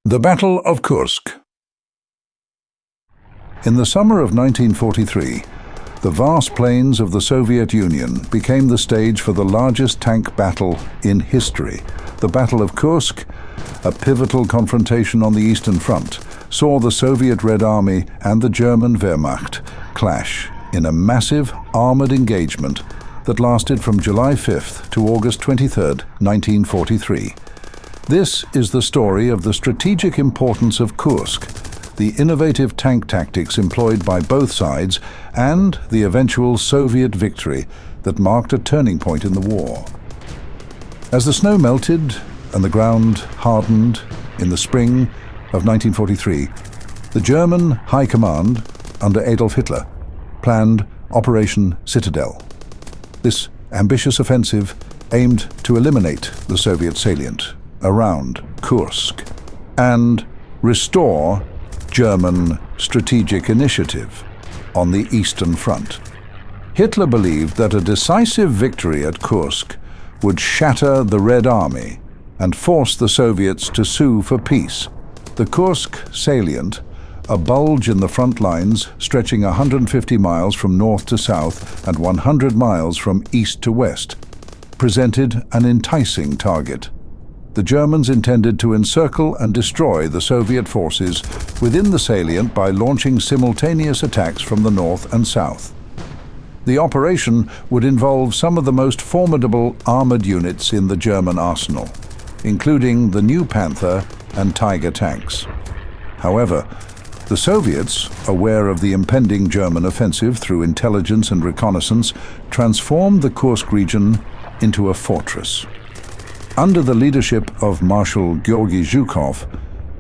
The Battle of Kursk. In the summer of 1943, the vast plains of the Soviet Union became the stage for the largest tank battle in history. The Battle of Kursk, a pivotal confrontation on the Eastern Front, saw the Soviet Red Army and the German Wehrmacht clash in a massive armored engagement that lasted from July 5th to August 23rd, 1943. This is the story of the strategic importance of Kursk, the innovative tank tactics employed by both sides, and the eventual Soviet victory that marked a turning point in the war. As the snow melted and the ground hardened in the spring of 1943, the German High Command, under Adolf Hitler, planned Operation Citadel. This ambitious offensive aimed to eliminate the Soviet salient around Kursk and restore German strategic initiative on the Eastern Front. Hitler believed that a decisive victory at Kursk would shatter the Red Army and force the Soviets to sue for peace. The Kursk salient, a bulge in the front lines stretching 150 miles from north to south and 100 miles from east to west, presented an enticing target. The Germans intended to encircle and destroy the Soviet forces within the salient by launching simultaneous attacks from the north and south. The operation would involve some of the most formidable armored units in the German arsenal, including the new Panther and Tiger tanks. However, the Soviets, aware of the impending German offensive through intelligence and reconnaissance, transformed the Kursk region into a fortress. Under the leadership of Marshal Georgy Zhukov,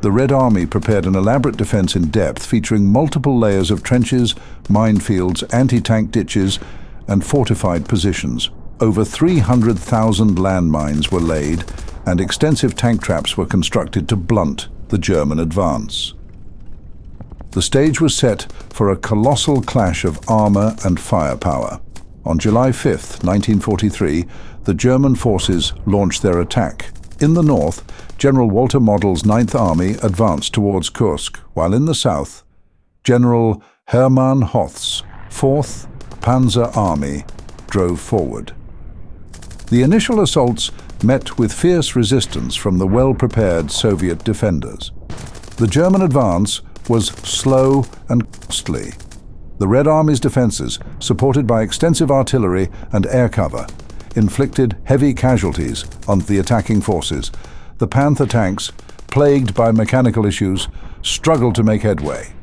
the Red Army prepared an elaborate defense in depth featuring multiple layers of trenches, minefields, anti-tank ditches, and fortified positions. Over 300,000 landmines were laid, and extensive tank traps were constructed to blunt the German advance. The stage was set for a colossal clash of armor and firepower. On July 5th, 1943, the German forces launched their attack. In the north, General Walter Model's 9th Army advanced towards Kursk, while in the south, General Hermann Hoth's 4th Panzer Army drove forward. The initial assaults met with fierce resistance from the well-prepared Soviet defenders. The German advance was slow and costly. The Red Army's defenses, supported by extensive artillery and air cover, inflicted heavy casualties on the attacking forces. The Panther tanks, plagued by mechanical issues, struggled to make headway.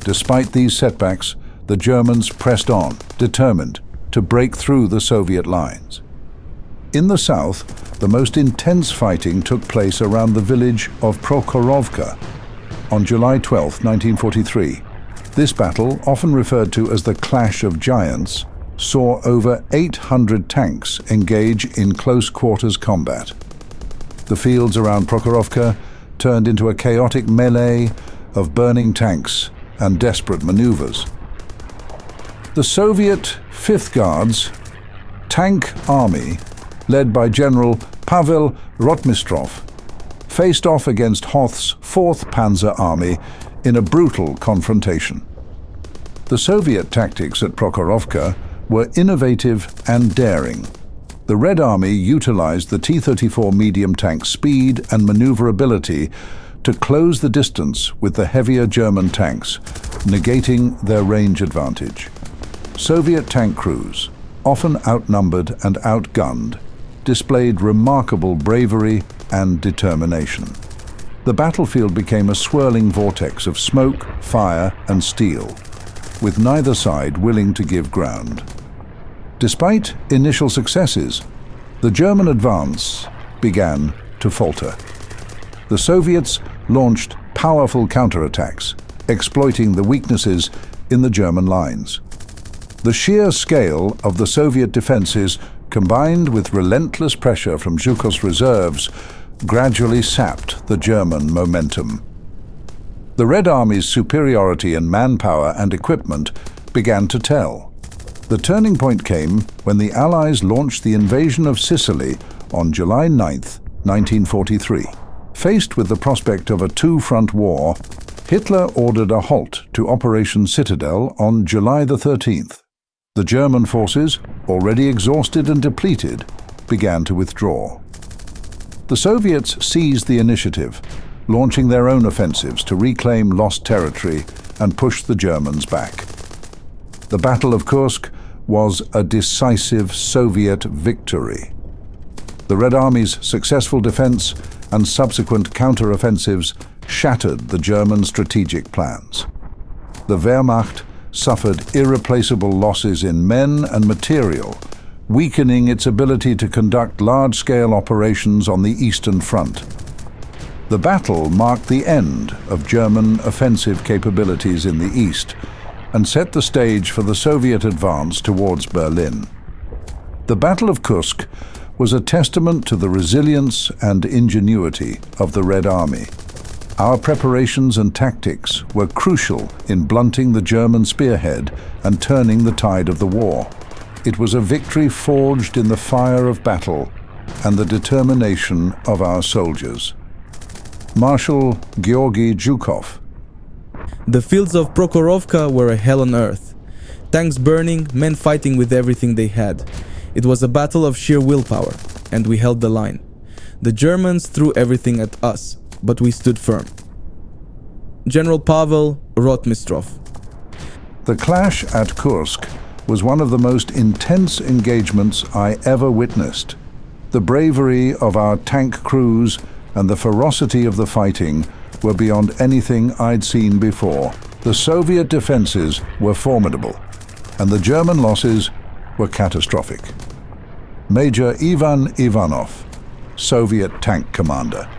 Despite these setbacks, the Germans pressed on, determined to break through the Soviet lines. In the south, the most intense fighting took place around the village of Prokhorovka on July 12, 1943. This battle, often referred to as the Clash of Giants, saw over 800 tanks engage in close-quarters combat. The fields around Prokhorovka turned into a chaotic melee of burning tanks and desperate maneuvers. The Soviet 5th Guards Tank Army, led by General Pavel Rotmistrov, faced off against Hoth's 4th Panzer Army in a brutal confrontation. The Soviet tactics at Prokhorovka were innovative and daring. The Red Army utilized the T-34 medium tank's speed and maneuverability to close the distance with the heavier German tanks, negating their range advantage. Soviet tank crews, often outnumbered and outgunned, displayed remarkable bravery and determination. The battlefield became a swirling vortex of smoke, fire, and steel, with neither side willing to give ground. Despite initial successes, the German advance began to falter. The Soviets launched powerful counterattacks, exploiting the weaknesses in the German lines. The sheer scale of the Soviet defenses, combined with relentless pressure from Zhukov's reserves, gradually sapped the German momentum. The Red Army's superiority in manpower and equipment began to tell. The turning point came when the Allies launched the invasion of Sicily on July 9, 1943. faced with the prospect of a two-front war, Hitler ordered a halt to Operation Citadel on July the 13th. The German forces, already exhausted and depleted, began to withdraw. The Soviets seized the initiative, launching their own offensives to reclaim lost territory and push the Germans back. The Battle of Kursk was a decisive Soviet victory. The Red Army's successful defense and subsequent counteroffensives shattered the German strategic plans. The Wehrmacht suffered irreplaceable losses in men and material, weakening its ability to conduct large-scale operations on the Eastern Front. The battle marked the end of German offensive capabilities in the East and set the stage for the Soviet advance towards Berlin. The Battle of Kursk was a testament to the resilience and ingenuity of the Red Army. Our preparations and tactics were crucial in blunting the German spearhead and turning the tide of the war. It was a victory forged in the fire of battle and the determination of our soldiers. Marshal Georgy Zhukov. The fields of Prokhorovka were a hell on earth. Tanks burning, men fighting with everything they had. It was a battle of sheer willpower, and we held the line. The Germans threw everything at us, but we stood firm. General Pavel Rotmistrov. The clash at Kursk was one of the most intense engagements I ever witnessed. The bravery of our tank crews and the ferocity of the fighting were beyond anything I'd seen before. The Soviet defenses were formidable, and the German losses were catastrophic. Major Ivan Ivanov, Soviet tank commander.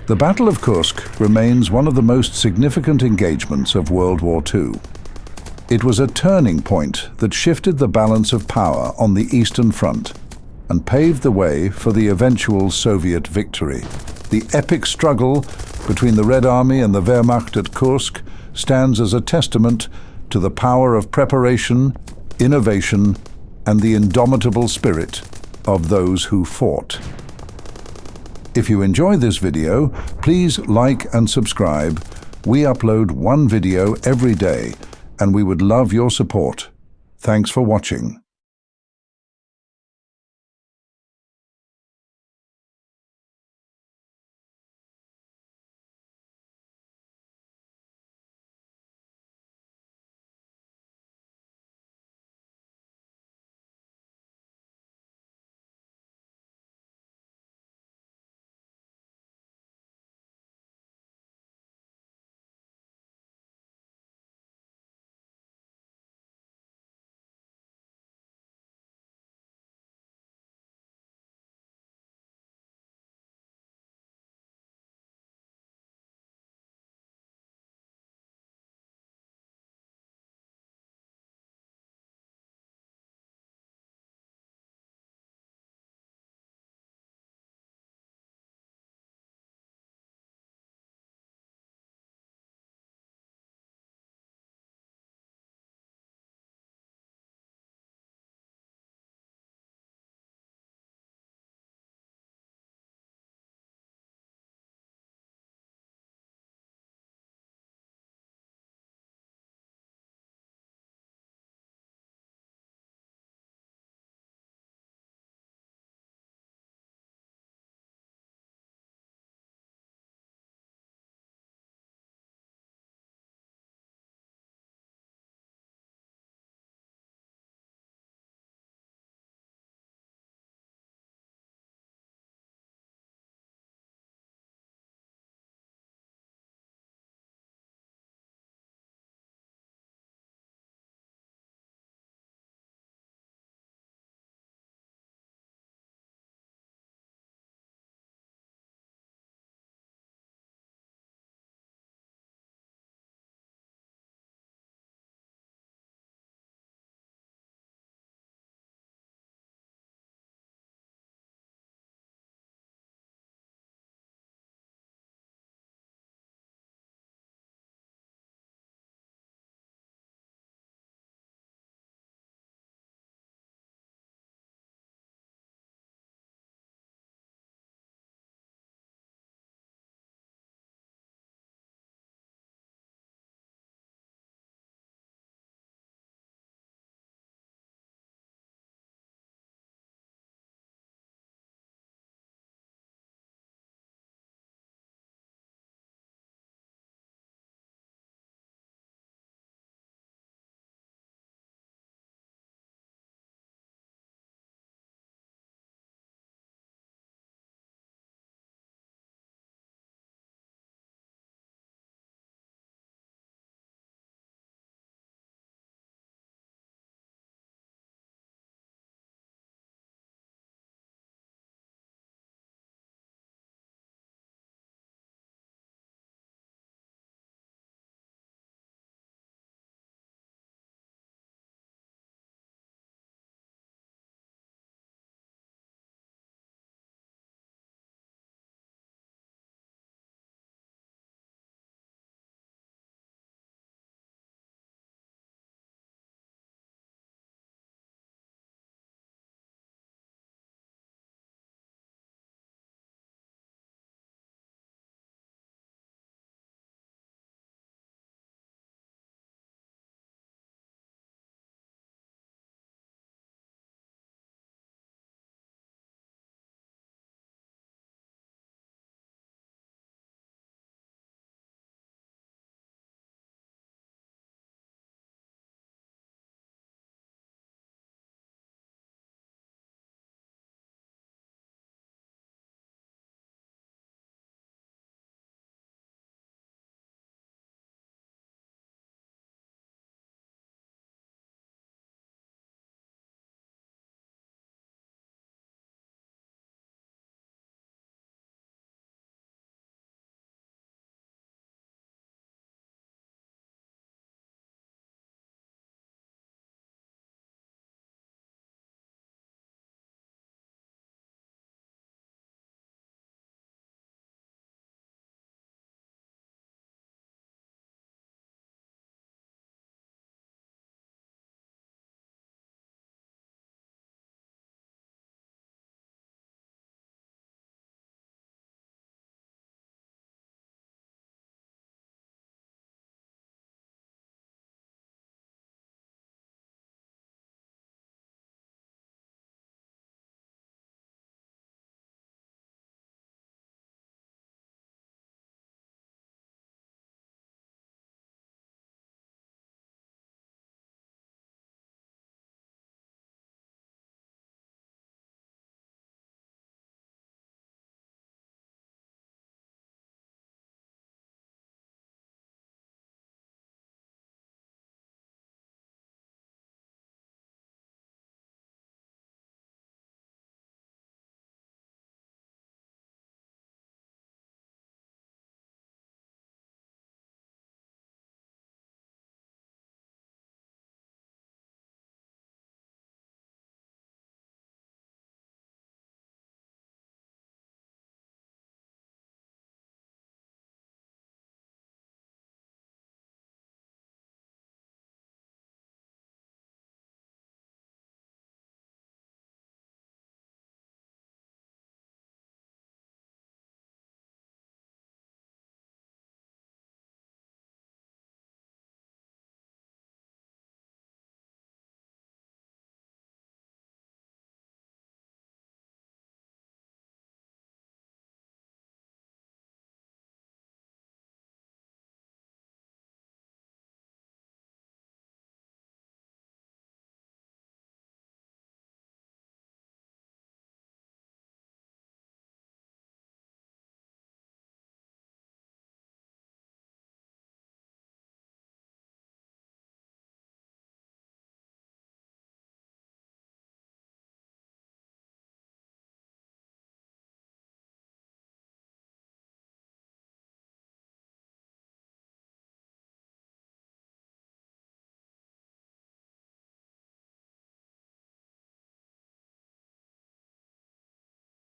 The Battle of Kursk remains one of the most significant engagements of World War II. It was a turning point that shifted the balance of power on the Eastern Front and paved the way for the eventual Soviet victory. The epic struggle between the Red Army and the Wehrmacht at Kursk stands as a testament to the power of preparation, innovation, and the indomitable spirit of those who fought. If you enjoy this video, please like and subscribe. We upload one video every day, and we would love your support. Thanks for watching.